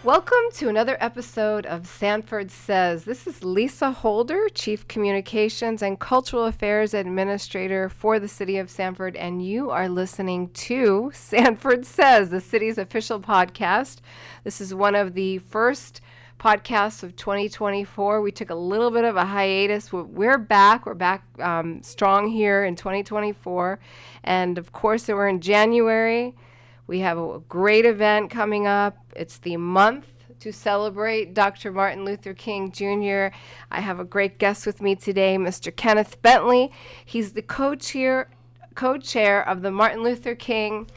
Welcome to another episode of Sanford Says. This is Lisa Holder, Chief Communications and Cultural Affairs Administrator for the City of Sanford, and you are listening to Sanford Says, the city's official podcast. This is one of the first podcasts of 2024. We took a little bit of a hiatus. We're back. We're back strong here in 2024. And of course, we're in January. We have a great event coming up. It's the month to celebrate Dr. Martin Luther King Jr. I have a great guest with me today, Mr. Kenneth Bentley. He's the co-chair of the Martin Luther King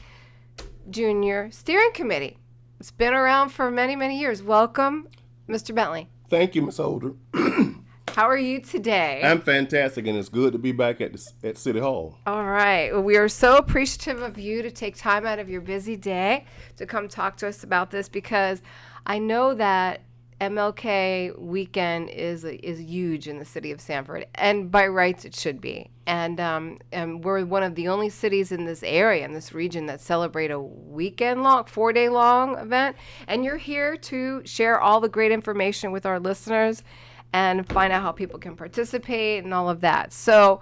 Jr. Steering Committee. It's been around for many, many years. Welcome, Mr. Bentley. Thank you, Ms. Holder. How are you today? I'm fantastic, and it's good to be back at City Hall. All right. Well, we are so appreciative of you to take time out of your busy day to come talk to us about this, because I know that MLK weekend is huge in the city of Sanford, and by rights it should be. And we're one of the only cities in this area, in this region, that celebrate a weekend-long, 4-day-long event. And you're here to share all the great information with our listeners and find out how people can participate and all of that. So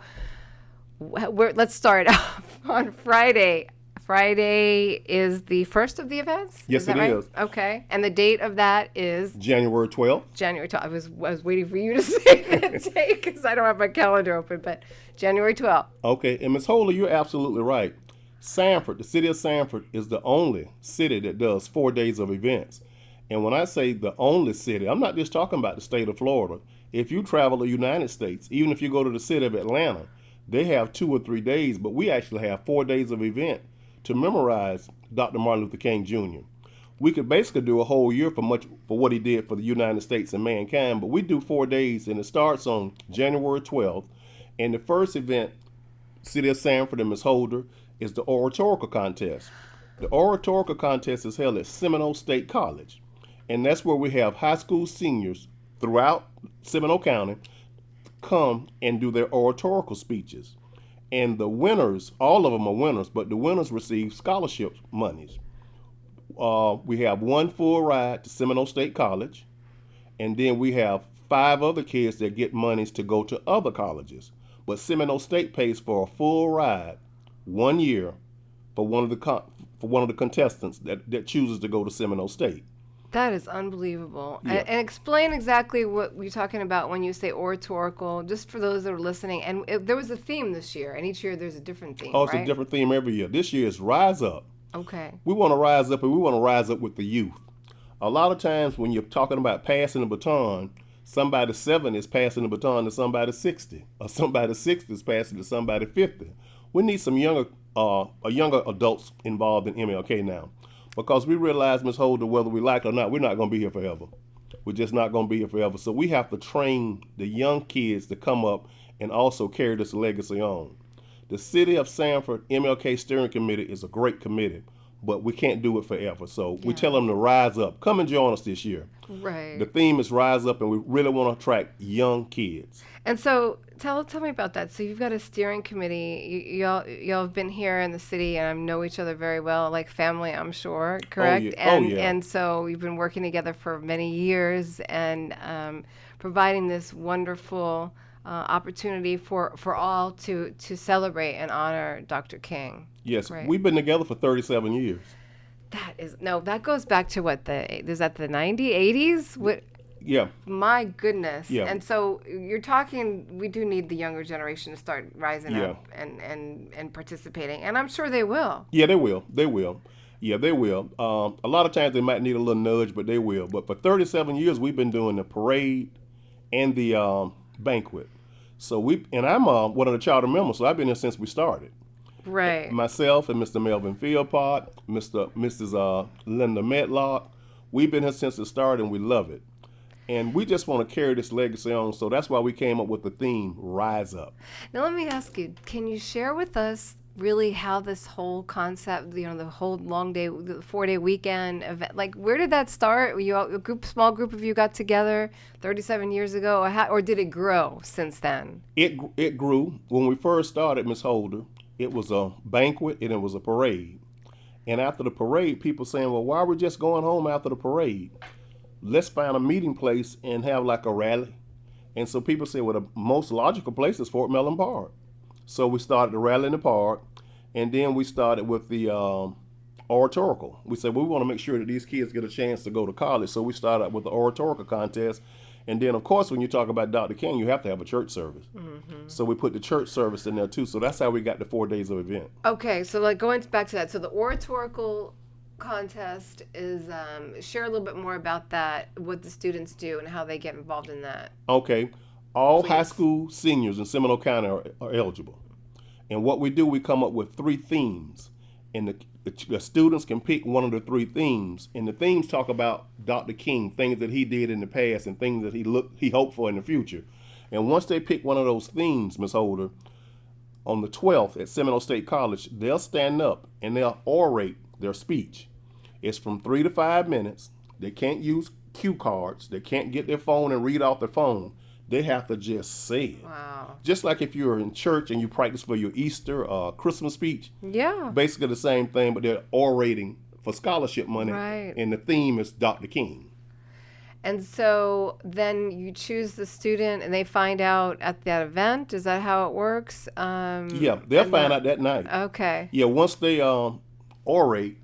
let's start off on Friday. Friday is the first of the events? Yes, it is. Okay. And the date of that is? January 12th. January 12th. I was waiting for you to say that date because I don't have my calendar open, but January 12th. Okay. And Ms. Holder, you're absolutely right. Sanford, the city of Sanford, is the only city that does 4 days of events. And when I say the only city, I'm not just talking about the state of Florida. If you travel the United States, even if you go to the city of Atlanta, they have 2 or 3 days, but we actually have 4 days of event to memorize Dr. Martin Luther King Jr. We could basically do a whole year for what he did for the United States and mankind, but we do 4 days, and it starts on January 12th. And the first event, City of Sanford and Ms. Holder, is the oratorical contest. The oratorical contest is held at Seminole State College. And that's where we have high school seniors throughout Seminole County come and do their oratorical speeches. And the winners, all of them are winners, but the winners receive scholarship monies. We have one full ride to Seminole State College, and then we have 5 other kids that get monies to go to other colleges. But Seminole State pays for a full ride 1 year for one of the contestants that chooses to go to Seminole State. That is unbelievable. Yeah. And explain exactly what you're talking about when you say oratorical, just for those that are listening. And there was a theme this year, and each year there's a different theme, It's right? a different theme every year. This year is Rise Up. Okay. We want to rise up, and we want to rise up with the youth. A lot of times when you're talking about passing the baton, somebody 7 is passing the baton to somebody 60, or somebody 60 is passing to somebody 50. We need some younger adults involved in MLK now. Because we realize, Ms. Holder, whether we like it or not, we're not going to be here forever. We're just not going to be here forever. So we have to train the young kids to come up and also carry this legacy on. The City of Sanford MLK Steering Committee is a great committee, but we can't do it forever. So we tell them to rise up. Come and join us this year. Right. The theme is Rise Up, and we really want to attract young kids. And so tell me about that. So you've got a steering committee. Y'all have been here in the city and know each other very well, like family, I'm sure, correct? Oh, yeah. And so you've been working together for many years and providing this wonderful opportunity for all to celebrate and honor Dr. King. Yes, right? We've been together for 37 years. That goes back to what, is that the 90s, 80s? What? Yeah. My goodness. Yeah. And so you're talking, we do need the younger generation to start rising up and participating. And I'm sure they will. Yeah, they will. Yeah, they will. A lot of times they might need a little nudge, but they will. But for 37 years, we've been doing the parade and the banquet. So I'm one of the charter members, so I've been here since we started. Right. Myself and Mr. Melvin Philpott, Mrs. Linda Medlock, we've been here since the start, and we love it. And we just want to carry this legacy on, so that's why we came up with the theme, Rise Up. Now let me ask you, can you share with us really how this whole concept, the whole long day, the 4-day weekend event, like where did that start? Were you all, small group of you got together 37 years ago, or did it grow since then? It grew. When we first started, Ms. Holder, it was a banquet and it was a parade. And after the parade, people saying, well, why are we just going home after the parade? let's find a meeting place and have like a rally. And so people say, well, the most logical place is Fort Mellon Park. So we started the rally in the park, and then we started with the oratorical. We said, well, we want to make sure that these kids get a chance to go to college. So we started out with the oratorical contest. And then, of course, when you talk about Dr. King, you have to have a church service. Mm-hmm. So we put the church service in there, too. So that's how we got the 4 days of event. Okay, so like going back to that. So the oratorical contest is, share a little bit more about that, what the students do and how they get involved in that. Okay. All high school seniors in Seminole County are eligible. And what we do, we come up with 3 themes. And the students can pick one of the 3 themes. And the themes talk about Dr. King, things that he did in the past and things that he hoped for in the future. And once they pick one of those themes, Ms. Holder, on the 12th at Seminole State College, they'll stand up and they'll orate their speech. It's from 3 to 5 minutes. They can't use cue cards. They can't get their phone and read off their phone. They have to just say it. Wow. Just like if you're in church and you practice for your Easter Christmas speech. Yeah. Basically the same thing, but they're orating for scholarship money. Right. And the theme is Dr. King. And so then you choose the student and they find out at that event? Is that how it works? Yeah, they'll find out that night. Okay. Yeah, once they orate,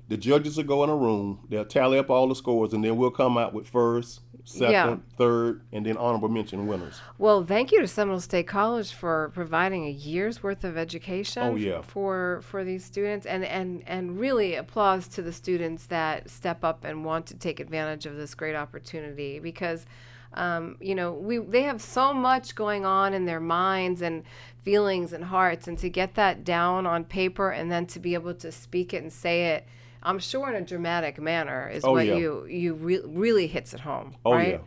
the judges will go in a room, they'll tally up all the scores, and then we'll come out with first, second, third, and then honorable mention winners. Well, thank you to Seminole State College for providing a year's worth of education for these students, and really applause to the students that step up and want to take advantage of this great opportunity, because they have so much going on in their minds and feelings and hearts, and to get that down on paper and then to be able to speak it and say it, I'm sure in a dramatic manner, is really hits it home, right? Yeah.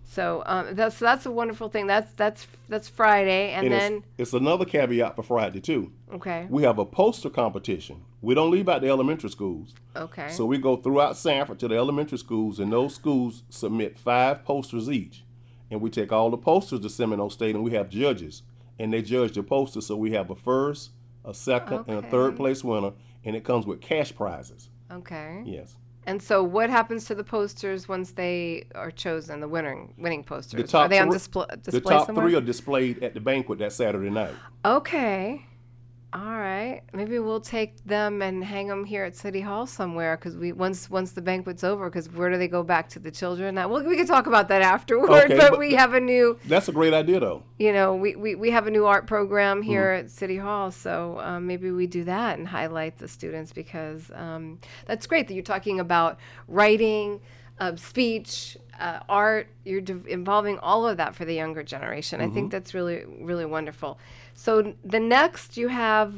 So that's a wonderful thing. That's Friday, and then it's another caveat for Friday too. Okay. We have a poster competition. We don't leave out the elementary schools. Okay. So we go throughout Sanford to the elementary schools, and those schools submit 5 posters each, and we take all the posters to Seminole State, and we have judges, and they judge the posters. So we have a first, a second, and a third place winner, and it comes with cash prizes. Okay. Yes. And so what happens to the posters once they are chosen, the winning posters? Are they on display The top somewhere? 3 are displayed at the banquet that Saturday night. Okay. All right. Maybe we'll take them and hang them here at City Hall somewhere, because once the banquet's over, because where do they go back to the children? We can talk about that afterward, okay, but we have a new... That's a great idea, though. We have a new art program here at City Hall, so maybe we do that and highlight the students, because that's great that you're talking about writing, speech, art. You're involving all of that for the younger generation. I think that's really, really wonderful. So the next, you have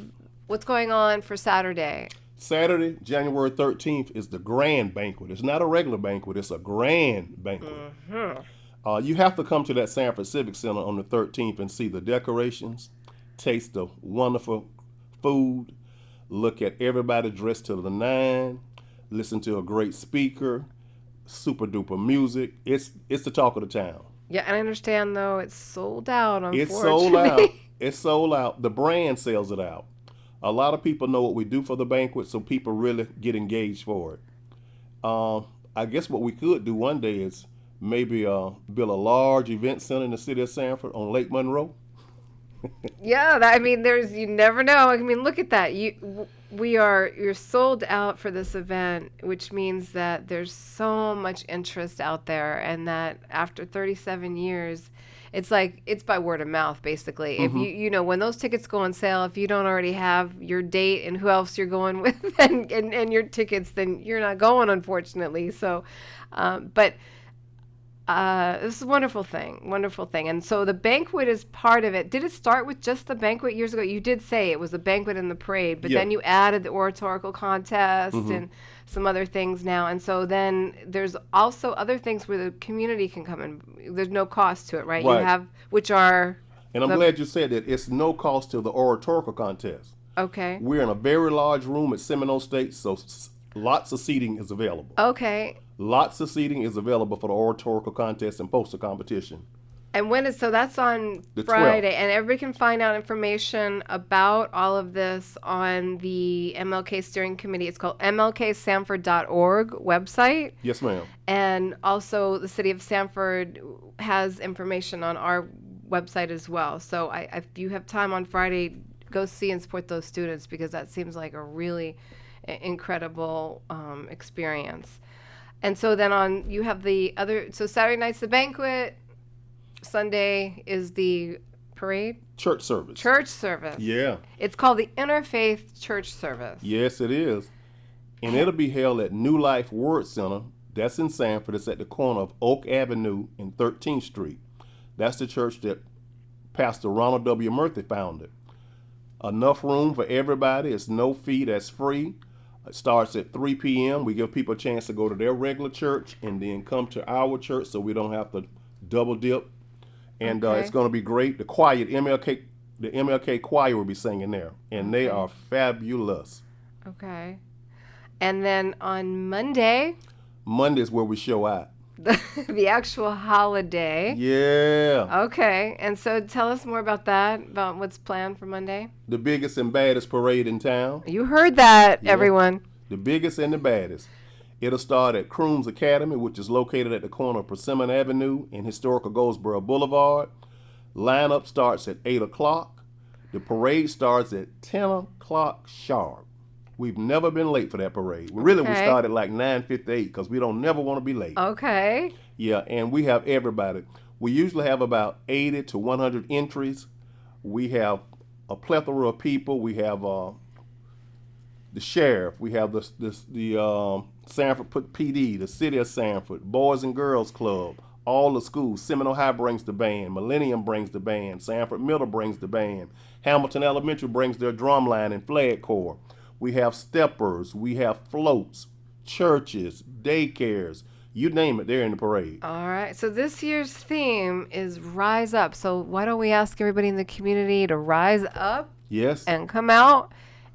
what's going on for Saturday. Saturday, January 13th, is the grand banquet. It's not a regular banquet. It's a grand banquet. Mm-hmm. You have to come to that Sanford Civic Center on the 13th and see the decorations, taste the wonderful food, look at everybody dressed to the nine, listen to a great speaker, super duper music. It's the talk of the town. Yeah, and I understand, though, it's sold out, unfortunately. It's sold out. It's sold out. The brand sells it out. A lot of people know what we do for the banquet, so people really get engaged for it. I guess what we could do one day is maybe build a large event center in the city of Sanford on Lake Monroe. Yeah, you never know. Look at that. You're sold out for this event, which means that there's so much interest out there, and that after 37 years, it's by word of mouth, basically. Mm-hmm. If when those tickets go on sale, if you don't already have your date and who else you're going with and your tickets, then you're not going, unfortunately. So, but this is a wonderful thing. And so the banquet is part of it. Did it start with just the banquet years ago? You did say it was a banquet and the parade, but then you added the oratorical contest and some other things now. And so then there's also other things where the community can come in. There's no cost to it, right? You have, which are... And I'm glad you said that. It's no cost to the oratorical contest. Okay. We're in a very large room at Seminole State, so lots of seating is available. Okay. Lots of seating is available for the oratorical contest and poster competition. And when is so that's on The 12th. Friday, and everybody can find out information about all of this on the MLK Steering Committee. It's called mlksanford.org website. Yes, ma'am. And also the City of Sanford has information on our website as well. So if you have time on Friday, go see and support those students, because that seems like a really incredible experience. And so then you have the other, so Saturday night's the banquet, Sunday is the parade? Church service. Church service. Yeah. It's called the Interfaith Church Service. Yes, it is. And it'll be held at New Life Word Center. That's in Sanford. It's at the corner of Oak Avenue and 13th Street. That's the church that Pastor Ronald W. Murphy founded. Enough room for everybody. It's no fee. That's free. It starts at 3 p.m. We give people a chance to go to their regular church and then come to our church, so we don't have to double dip. And it's going to be great. The choir, the MLK choir will be singing there, and they are fabulous. Okay. And then on Monday is where we show out. the actual holiday. Yeah. Okay. And so tell us more about that, about what's planned for Monday. The biggest and baddest parade in town. You heard that, everyone. The biggest and the baddest. It'll start at Crooms Academy, which is located at the corner of Persimmon Avenue and Historical Goldsboro Boulevard. Lineup starts at 8 o'clock. The parade starts at 10 o'clock sharp. We've never been late for that parade. We started like 9:58 because we don't never want to be late. Okay. Yeah, and we have everybody. We usually have about 80 to 100 entries. We have a plethora of people. We have the sheriff. We have the Sanford PD, the City of Sanford, Boys and Girls Club, all the schools. Seminole High brings the band. Millennium brings the band. Sanford Middle brings the band. Hamilton Elementary brings their drum line and flag corps. We have steppers. We have floats, churches, daycares. You name it, they're in the parade. All right. So this year's theme is Rise Up. So why don't we ask everybody in the community to rise up? Yes. And come out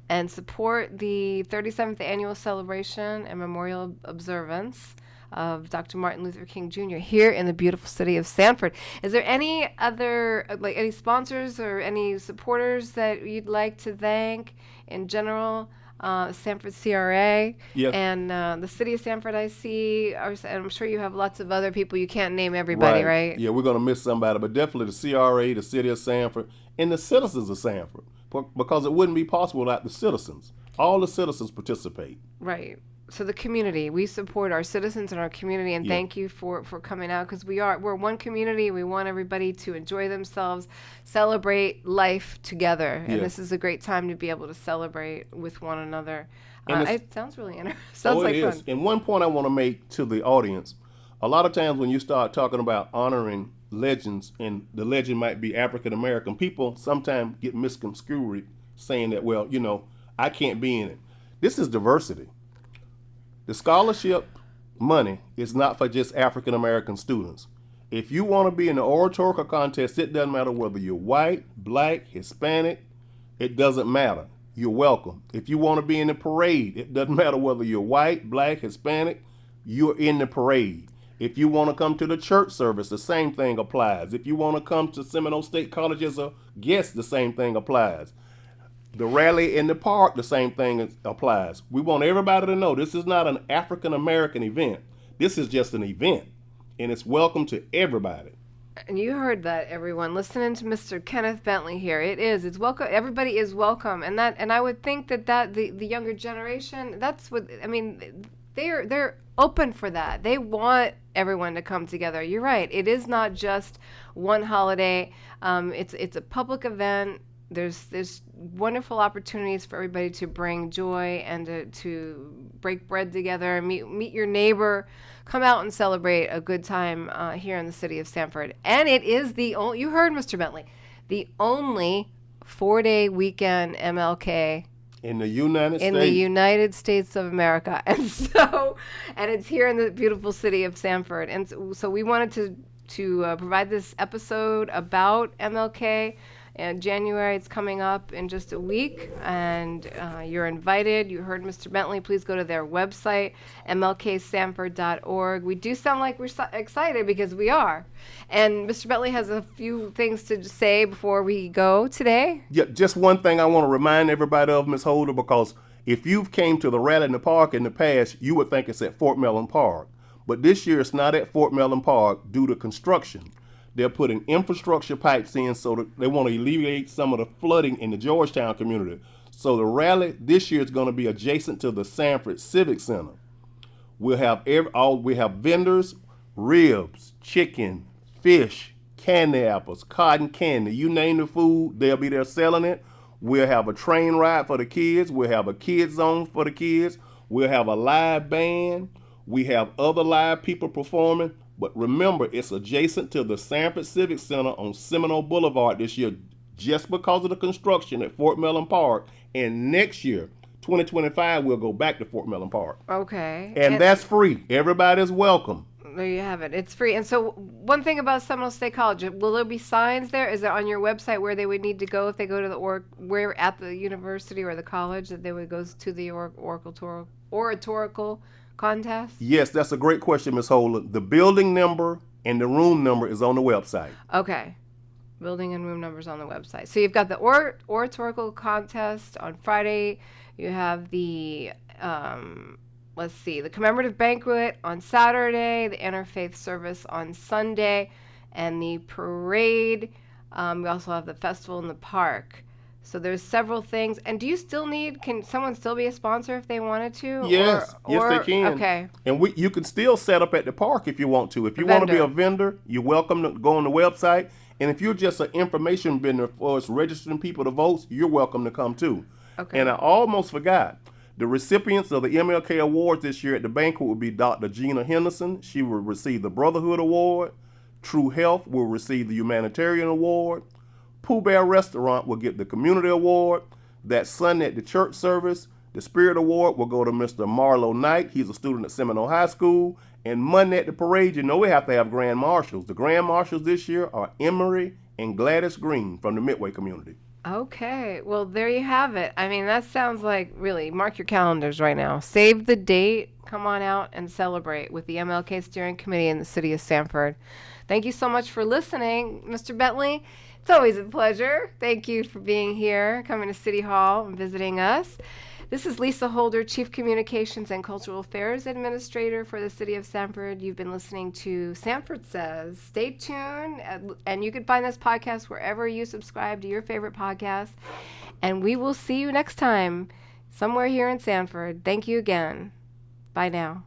and support the 37th annual celebration and memorial observance of Dr. Martin Luther King Jr. here in the beautiful city of Sanford. Is there any other, any sponsors or any supporters that you'd like to thank in general? Sanford CRA and the City of Sanford, I see. And I'm sure you have lots of other people. You can't name everybody, right? Yeah, we're going to miss somebody, but definitely the CRA, the City of Sanford, and the citizens of Sanford, because it wouldn't be possible without the citizens. All the citizens participate. Right. So the community, we support our citizens and our community, and thank you for coming out, because we're one community. We want everybody to enjoy themselves, celebrate life together, and this is a great time to be able to celebrate with one another. It sounds really interesting. Sounds like fun. And one point I want to make to the audience: a lot of times when you start talking about honoring legends, and the legend might be African American, people sometimes get misconstrued, saying that, well, I can't be in it. This is diversity. The scholarship money is not for just African American students. If you want to be in the oratorical contest, it doesn't matter whether you're white, black, Hispanic, it doesn't matter. You're welcome. If you want to be in the parade, it doesn't matter whether you're white, black, Hispanic, you're in the parade. If you want to come to the church service, the same thing applies. If you want to come to Seminole State College as a guest, the same thing applies. The rally in the park, the same thing applies. We want everybody to know this is not an African American event. This is just an event, and it's welcome to everybody. And you heard that, everyone. Listening to Mr. Kenneth Bentley here, it's welcome. Everybody is welcome, and I would think that the younger generation, that's what I mean. They're open for that. They want everyone to come together. You're right. It is not just one holiday. It's a public event. There's wonderful opportunities for everybody to bring joy and to break bread together, meet your neighbor, come out and celebrate a good time here in the city of Sanford. And it is you heard Mr. Bentley, the only 4-day weekend MLK in the United States of America. And it's here in the beautiful city of Sanford. And so we wanted to provide this episode about MLK And January, it's coming up in just a week, and you're invited. You heard Mr. Bentley. Please go to their website, mlksanford.org. We do sound like we're excited because we are. And Mr. Bentley has a few things to say before we go today. Yeah, just one thing I want to remind everybody of, Ms. Holder, because if you've came to the rally in the park in the past, you would think it's at Fort Mellon Park. But this year it's not at Fort Mellon Park due to construction. They're putting infrastructure pipes in so that they want to alleviate some of the flooding in the Georgetown community. So the rally this year is going to be adjacent to the Sanford Civic Center. We'll have we have vendors, ribs, chicken, fish, candy apples, cotton candy. You name the food, they'll be there selling it. We'll have a train ride for the kids. We'll have a kids zone for the kids. We'll have a live band. We have other live people performing. But remember, it's adjacent to the Sanford Civic Center on Seminole Boulevard this year just because of the construction at Fort Mellon Park. And next year, 2025, we'll go back to Fort Mellon Park. Okay. And that's free. Everybody's welcome. There you have it. It's free. And so one thing about Seminole State College, will there be signs there? Is it on your website where they would need to go if they go to the where at the university or the college that they would go to the oratorical contest? Yes, that's a great question, Ms. Holder. The building number and the room number is on the website. Okay. Building and room numbers on the website. So you've got the oratorical contest on Friday. You have the the commemorative banquet on Saturday, the interfaith service on Sunday, and the parade. We also have the festival in the park. So there's several things. And do you still can someone still be a sponsor if they wanted to? Yes, yes they can. Okay. And you can still set up at the park if you want to. If you want to be a vendor, you're welcome to go on the website. And if you're just an information vendor for us registering people to vote, you're welcome to come too. Okay. And I almost forgot. The recipients of the MLK Awards this year at the banquet will be Dr. Gina Henderson. She will receive the Brotherhood Award. True Health will receive the Humanitarian Award. Pooh Bear Restaurant will get the Community Award. That Sunday at the church service, the Spirit Award will go to Mr. Marlo Knight. He's a student at Seminole High School. And Monday at the parade, we have to have Grand Marshals. The Grand Marshals this year are Emery and Gladys Green from the Midway community. Okay, well, there you have it. I mean, that sounds like, really, mark your calendars right now. Save the date. Come on out and celebrate with the MLK Steering Committee in the City of Sanford. Thank you so much for listening, Mr. Bentley. It's always a pleasure. Thank you for being here, coming to City Hall and visiting us. This is Lisa Holder, Chief Communications and Cultural Affairs Administrator for the City of Sanford. You've been listening to Sanford Says. Stay tuned, and you can find this podcast wherever you subscribe to your favorite podcast. And we will see you next time, somewhere here in Sanford. Thank you again. Bye now.